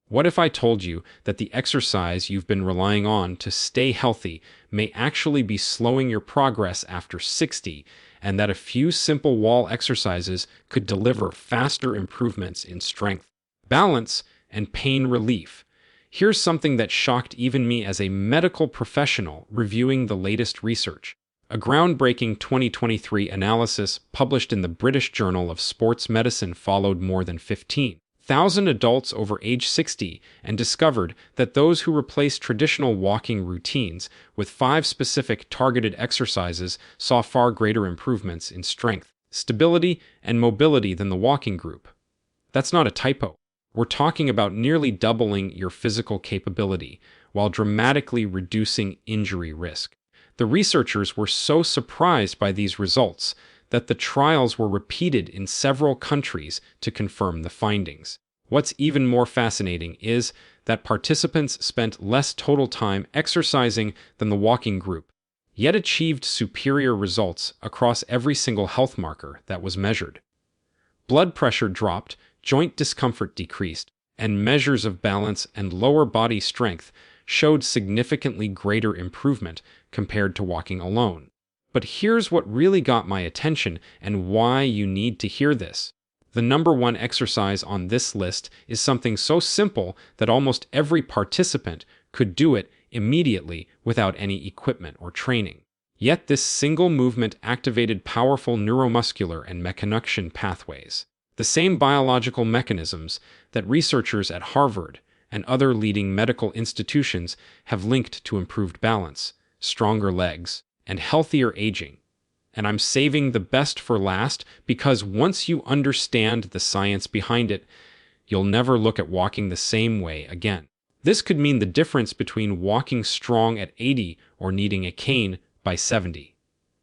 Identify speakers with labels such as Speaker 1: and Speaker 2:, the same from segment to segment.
Speaker 1: What if I told you that the exercise you've been relying on to stay healthy may actually be slowing your progress after 60, and that a few simple wall exercises could deliver faster improvements in strength, balance, and pain relief? Here's something that shocked even me as a medical professional reviewing the latest research. A groundbreaking 2023 analysis published in the British Journal of Sports Medicine followed more than 15,000 adults over age 60 and discovered that those who replaced traditional walking routines with 5 specific targeted exercises saw far greater improvements in strength, stability, and mobility than the walking group. That's not a typo. We're talking about nearly doubling your physical capability while dramatically reducing injury risk. The researchers were so surprised by these results that the trials were repeated in several countries to confirm the findings. What's even more fascinating is that participants spent less total time exercising than the walking group, yet achieved superior results across every single health marker that was measured. Blood pressure dropped, joint discomfort decreased, and measures of balance and lower body strength showed significantly greater improvement compared to walking alone. But here's what really got my attention and why you need to hear this. The number one exercise on this list is something so simple that almost every participant could do it immediately without any equipment or training. Yet this single movement activated powerful neuromuscular and meconduction pathways, the same biological mechanisms that researchers at Harvard and other leading medical institutions have linked to improved balance, stronger legs, and healthier aging. And I'm saving the best for last because once you understand the science behind it, you'll never look at walking the same way again. This could mean the difference between walking strong at 80 or needing a cane by 70.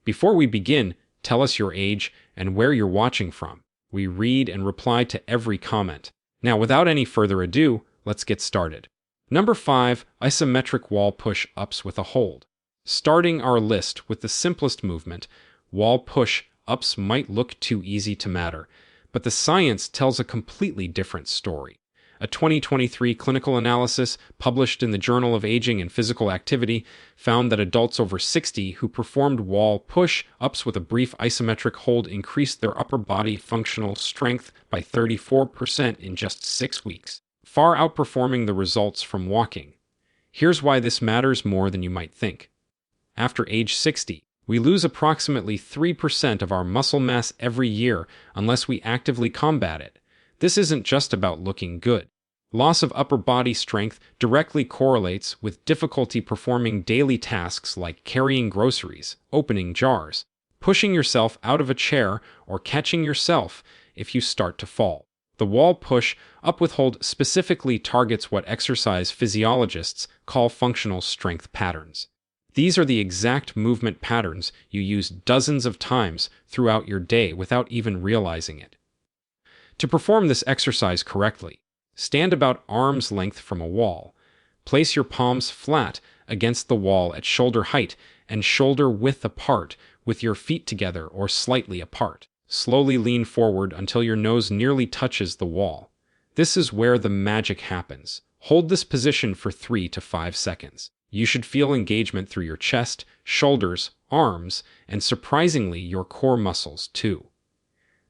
Speaker 1: Before we begin, tell us your age and where you're watching from. We read and reply to every comment. Now, without any further ado, let's get started. Number 5, isometric wall push-ups with a hold. Starting our list with the simplest movement, wall push-ups might look too easy to matter, but the science tells a completely different story. A 2023 clinical analysis published in the Journal of Aging and Physical Activity found that adults over 60 who performed wall push-ups with a brief isometric hold increased their upper body functional strength by 34% in just 6 weeks, far outperforming the results from walking. Here's why this matters more than you might think. After age 60, we lose approximately 3% of our muscle mass every year unless we actively combat it. This isn't just about looking good. Loss of upper body strength directly correlates with difficulty performing daily tasks like carrying groceries, opening jars, pushing yourself out of a chair, or catching yourself if you start to fall. The wall push-up with hold specifically targets what exercise physiologists call functional strength patterns. These are the exact movement patterns you use dozens of times throughout your day without even realizing it. To perform this exercise correctly, stand about arm's length from a wall. Place your palms flat against the wall at shoulder height and shoulder width apart, with your feet together or slightly apart. Slowly lean forward until your nose nearly touches the wall. This is where the magic happens. Hold this position for 3 to 5 seconds. You should feel engagement through your chest, shoulders, arms, and surprisingly your core muscles too.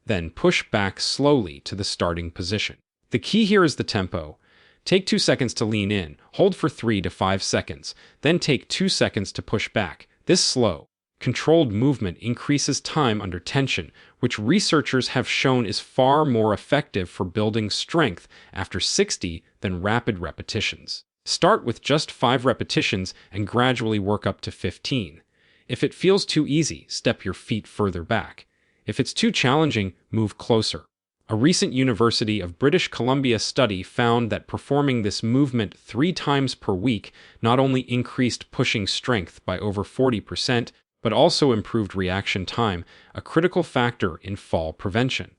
Speaker 1: Then push back slowly to the starting position. The key here is the tempo. Take 2 seconds to lean in, hold for 3 to 5 seconds, then take 2 seconds to push back. This slow, controlled movement increases time under tension, which researchers have shown is far more effective for building strength after 60 than rapid repetitions. Start with just 5 repetitions and gradually work up to 15. If it feels too easy, step your feet further back. If it's too challenging, move closer. A recent University of British Columbia study found that performing this movement 3 times per week not only increased pushing strength by over 40%, but also improved reaction time, a critical factor in fall prevention.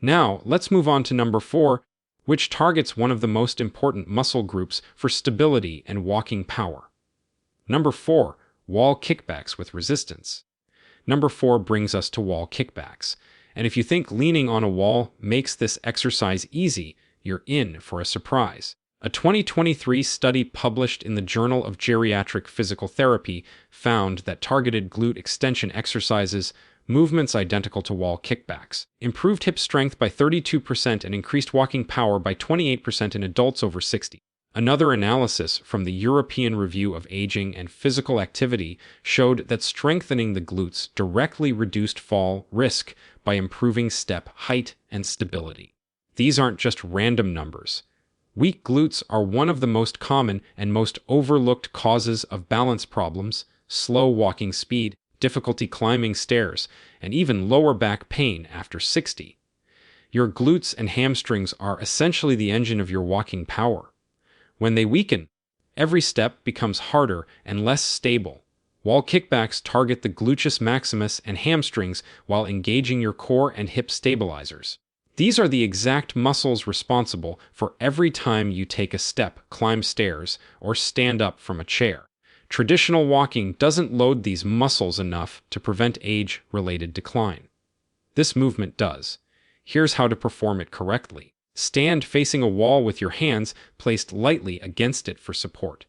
Speaker 1: Now, let's move on to number 4, which targets one of the most important muscle groups for stability and walking power. Number 4, wall kickbacks with resistance. Number 4 brings us to wall kickbacks. And if you think leaning on a wall makes this exercise easy, you're in for a surprise. A 2023 study published in the Journal of Geriatric Physical Therapy found that targeted glute extension exercises, movements identical to wall kickbacks, improved hip strength by 32% and increased walking power by 28% in adults over 60. Another analysis from the European Review of Aging and Physical Activity showed that strengthening the glutes directly reduced fall risk by improving step height and stability. These aren't just random numbers. Weak glutes are one of the most common and most overlooked causes of balance problems, slow walking speed, difficulty climbing stairs, and even lower back pain after 60. Your glutes and hamstrings are essentially the engine of your walking power. When they weaken, every step becomes harder and less stable. Wall kickbacks target the gluteus maximus and hamstrings while engaging your core and hip stabilizers. These are the exact muscles responsible for every time you take a step, climb stairs, or stand up from a chair. Traditional walking doesn't load these muscles enough to prevent age-related decline. This movement does. Here's how to perform it correctly. Stand facing a wall with your hands placed lightly against it for support.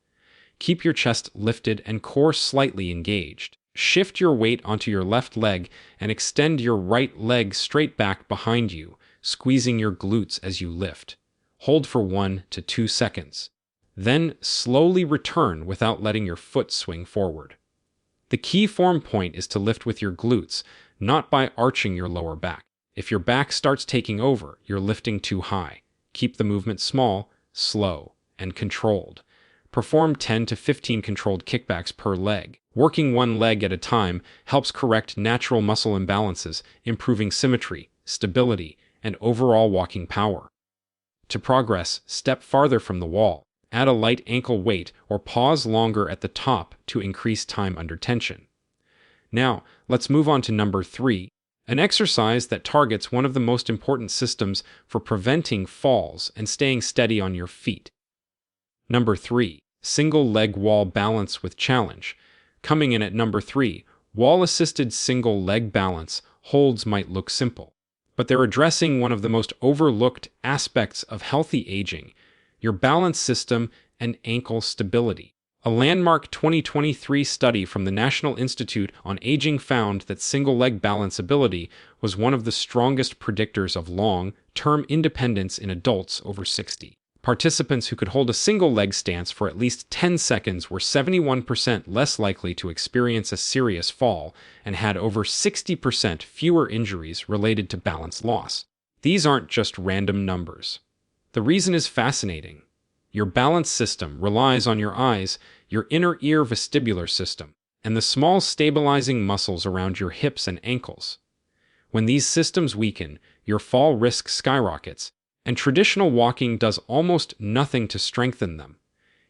Speaker 1: Keep your chest lifted and core slightly engaged. Shift your weight onto your left leg and extend your right leg straight back behind you, squeezing your glutes as you lift. Hold for 1 to 2 seconds. Then slowly return without letting your foot swing forward. The key form point is to lift with your glutes, not by arching your lower back. If your back starts taking over, you're lifting too high. Keep the movement small, slow, and controlled. Perform 10 to 15 controlled kickbacks per leg. Working one leg at a time helps correct natural muscle imbalances, improving symmetry, stability, and overall walking power. To progress, step farther from the wall. Add a light ankle weight or pause longer at the top to increase time under tension. Now, let's move on to number 3, an exercise that targets one of the most important systems for preventing falls and staying steady on your feet. Number 3, single leg wall balance with challenge. Coming in at number 3, wall-assisted single leg balance holds might look simple, but they're addressing one of the most overlooked aspects of healthy aging, your balance system and ankle stability. A landmark 2023 study from the National Institute on Aging found that single leg balance ability was one of the strongest predictors of long-term independence in adults over 60. Participants who could hold a single leg stance for at least 10 seconds were 71% less likely to experience a serious fall and had over 60% fewer injuries related to balance loss. These aren't just random numbers. The reason is fascinating. Your balance system relies on your eyes, your inner ear vestibular system, and the small stabilizing muscles around your hips and ankles. When these systems weaken, your fall risk skyrockets, and traditional walking does almost nothing to strengthen them.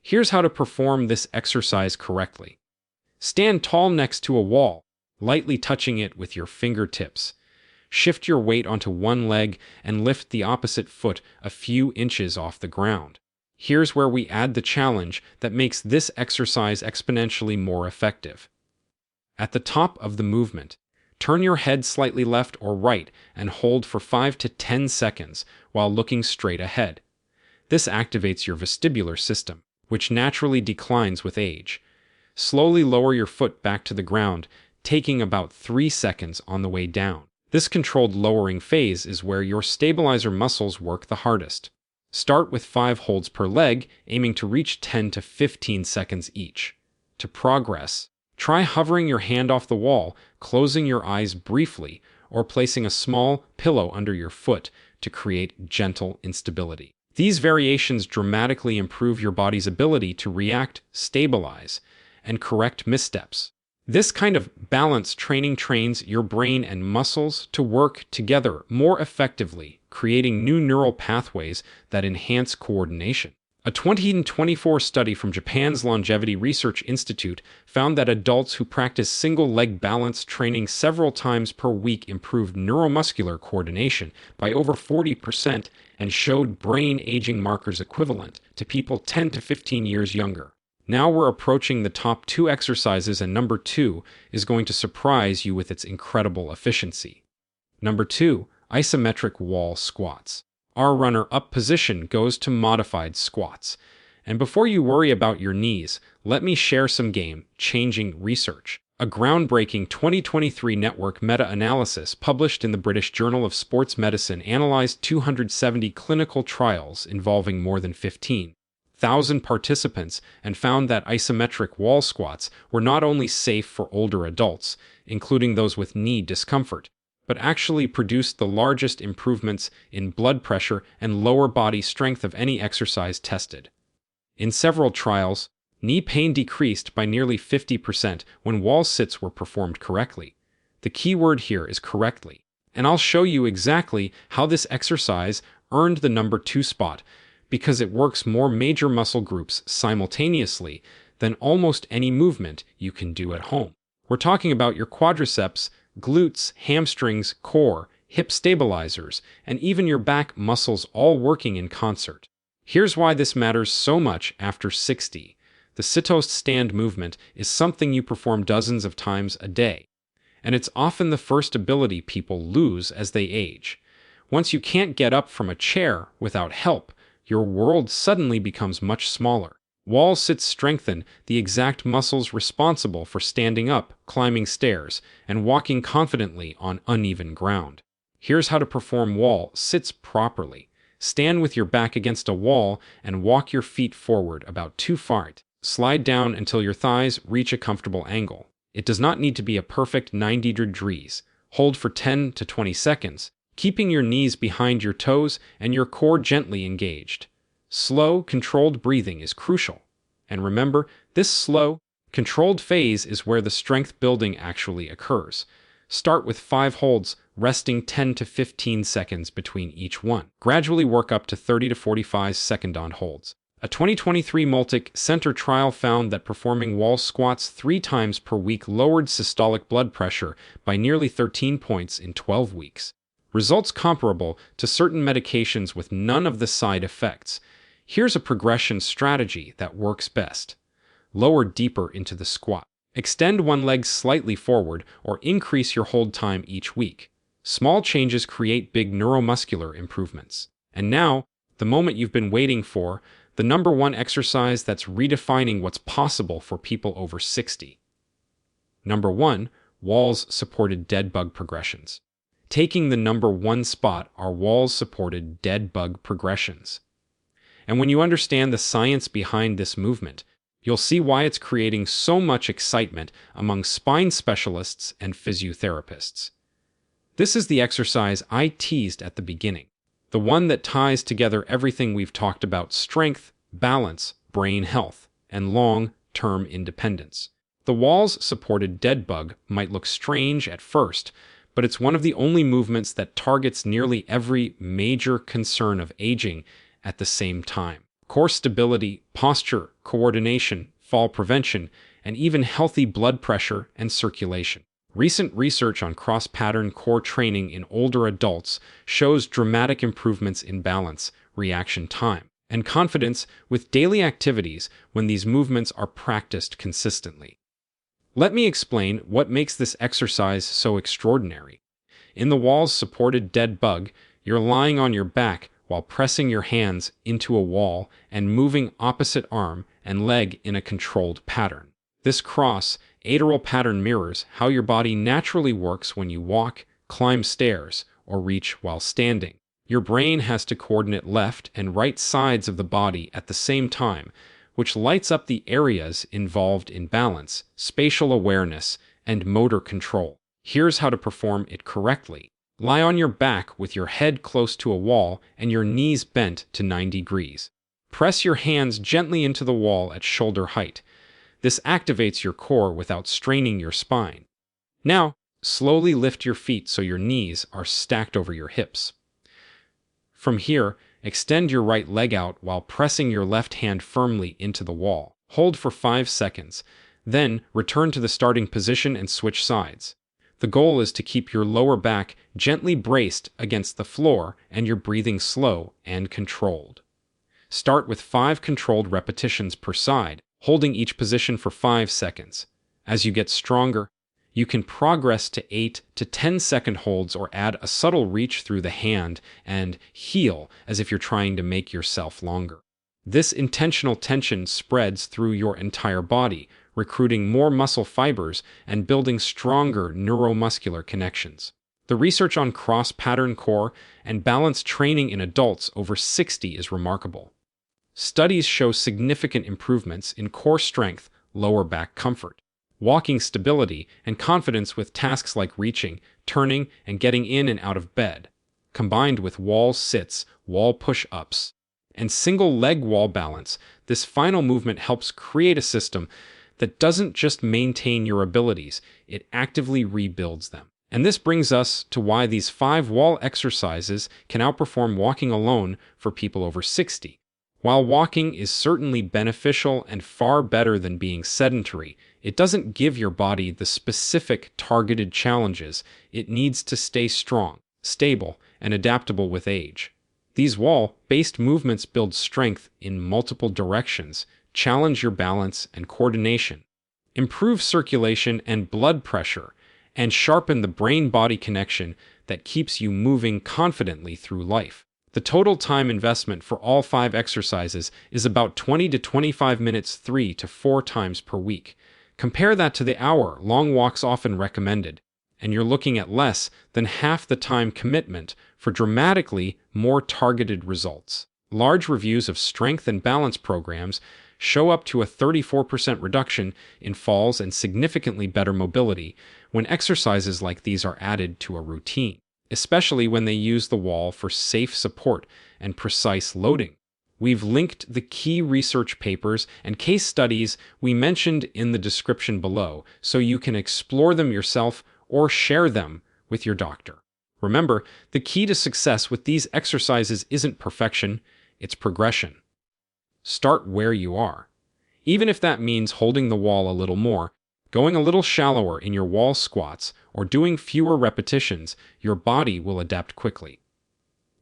Speaker 1: Here's how to perform this exercise correctly. Stand tall next to a wall, lightly touching it with your fingertips. Shift your weight onto one leg and lift the opposite foot a few inches off the ground. Here's where we add the challenge that makes this exercise exponentially more effective. At the top of the movement, turn your head slightly left or right and hold for 5 to 10 seconds while looking straight ahead. This activates your vestibular system, which naturally declines with age. Slowly lower your foot back to the ground, taking about 3 seconds on the way down. This controlled lowering phase is where your stabilizer muscles work the hardest. Start with 5 holds per leg, aiming to reach 10 to 15 seconds each. To progress, try hovering your hand off the wall, closing your eyes briefly, or placing a small pillow under your foot to create gentle instability. These variations dramatically improve your body's ability to react, stabilize, and correct missteps. This kind of balance training trains your brain and muscles to work together more effectively, creating new neural pathways that enhance coordination. A 2024 study from Japan's Longevity Research Institute found that adults who practice single-leg balance training several times per week improved neuromuscular coordination by over 40% and showed brain aging markers equivalent to people 10 to 15 years younger. Now we're approaching the top 2 exercises, and number 2 is going to surprise you with its incredible efficiency. Number 2, isometric wall squats. Our runner-up position goes to modified squats. And before you worry about your knees, let me share some game-changing research. A groundbreaking 2023 network meta-analysis published in the British Journal of Sports Medicine analyzed 270 clinical trials involving more than 15,000 participants and found that isometric wall squats were not only safe for older adults, including those with knee discomfort, but actually produced the largest improvements in blood pressure and lower body strength of any exercise tested. In several trials, knee pain decreased by nearly 50% when wall sits were performed correctly. The key word here is correctly, and I'll show you exactly how this exercise earned the number 2 spot, because it works more major muscle groups simultaneously than almost any movement you can do at home. We're talking about your quadriceps, glutes, hamstrings, core, hip stabilizers, and even your back muscles all working in concert. Here's why this matters so much after 60. The sit-to stand movement is something you perform dozens of times a day, and it's often the first ability people lose as they age. Once you can't get up from a chair without help, your world suddenly becomes much smaller. Wall sits strengthen the exact muscles responsible for standing up, climbing stairs, and walking confidently on uneven ground. Here's how to perform wall sits properly. Stand with your back against a wall and walk your feet forward about 2 feet. Slide down until your thighs reach a comfortable angle. It does not need to be a perfect 90 degrees. Hold for 10 to 20 seconds, keeping your knees behind your toes and your core gently engaged. Slow, controlled breathing is crucial. And remember, this slow, controlled phase is where the strength building actually occurs. Start with 5 holds, resting 10 to 15 seconds between each one. Gradually work up to 30 to 45 second-on holds. A 2023 multi-center trial found that performing wall squats 3 times per week lowered systolic blood pressure by nearly 13 points in 12 weeks. Results comparable to certain medications with none of the side effects. Here's a progression strategy that works best. Lower deeper into the squat. Extend one leg slightly forward or increase your hold time each week. Small changes create big neuromuscular improvements. And now, the moment you've been waiting for, the number 1 exercise that's redefining what's possible for people over 60. Number 1, walls supported dead bug progressions. Taking the number 1 spot are walls supported dead bug progressions. And when you understand the science behind this movement, you'll see why it's creating so much excitement among spine specialists and physiotherapists. This is the exercise I teased at the beginning, the one that ties together everything we've talked about: strength, balance, brain health, and long-term independence. The walls-supported dead bug might look strange at first, but it's one of the only movements that targets nearly every major concern of aging at the same time: core stability, posture, coordination, fall prevention, and even healthy blood pressure and circulation. Recent research on cross-pattern core training in older adults shows dramatic improvements in balance, reaction time, and confidence with daily activities when these movements are practiced consistently. Let me explain what makes this exercise so extraordinary. In the walls-supported dead bug, you're lying on your back while pressing your hands into a wall and moving opposite arm and leg in a controlled pattern. This cross-lateral pattern mirrors how your body naturally works when you walk, climb stairs, or reach while standing. Your brain has to coordinate left and right sides of the body at the same time, which lights up the areas involved in balance, spatial awareness, and motor control. Here's how to perform it correctly. Lie on your back with your head close to a wall and your knees bent to 90 degrees. Press your hands gently into the wall at shoulder height. This activates your core without straining your spine. Now, slowly lift your feet so your knees are stacked over your hips. From here, extend your right leg out while pressing your left hand firmly into the wall. Hold for 5 seconds, then return to the starting position and switch sides. The goal is to keep your lower back gently braced against the floor and your breathing slow and controlled. Start with 5 controlled repetitions per side, holding each position for 5 seconds. As you get stronger, You can progress to 8 to 10-second holds or add a subtle reach through the hand and heel as if you're trying to make yourself longer. This intentional tension spreads through your entire body, recruiting more muscle fibers and building stronger neuromuscular connections. The research on cross-pattern core and balance training in adults over 60 is remarkable. Studies show significant improvements in core strength, lower back comfort, walking stability, and confidence with tasks like reaching, turning, and getting in and out of bed. Combined with wall sits, wall push-ups, and single leg wall balance, this final movement helps create a system that doesn't just maintain your abilities, it actively rebuilds them. And this brings us to why these 5 wall exercises can outperform walking alone for people over 60. While walking is certainly beneficial and far better than being sedentary, it doesn't give your body the specific targeted challenges it needs to stay strong, stable, and adaptable with age. These wall-based movements build strength in multiple directions, challenge your balance and coordination, improve circulation and blood pressure, and sharpen the brain-body connection that keeps you moving confidently through life. The total time investment for all 5 exercises is about 20 to 25 minutes 3 to 4 times per week. Compare that to the hour-long walks often recommended, and you're looking at less than half the time commitment for dramatically more targeted results. Large reviews of strength and balance programs show up to a 34% reduction in falls and significantly better mobility when exercises like these are added to a routine, especially when they use the wall for safe support and precise loading. We've linked the key research papers and case studies we mentioned in the description below so you can explore them yourself or share them with your doctor. Remember, the key to success with these exercises isn't perfection, it's progression. Start where you are. Even if that means holding the wall a little more, going a little shallower in your wall squats, or doing fewer repetitions, your body will adapt quickly.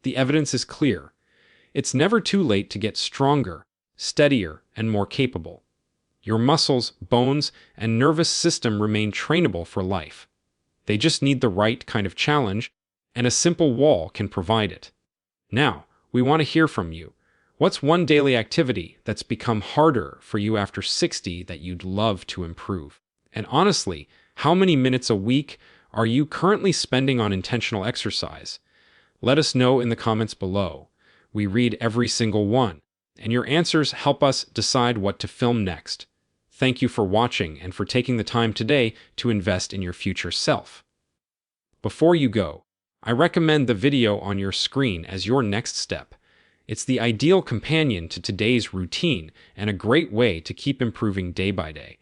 Speaker 1: The evidence is clear. It's never too late to get stronger, steadier, and more capable. Your muscles, bones, and nervous system remain trainable for life. They just need the right kind of challenge, and a simple wall can provide it. Now, we want to hear from you. What's one daily activity that's become harder for you after 60 that you'd love to improve? And honestly, how many minutes a week are you currently spending on intentional exercise? Let us know in the comments below. We read every single one, and your answers help us decide what to film next. Thank you for watching and for taking the time today to invest in your future self. Before you go, I recommend the video on your screen as your next step. It's the ideal companion to today's routine and a great way to keep improving day by day.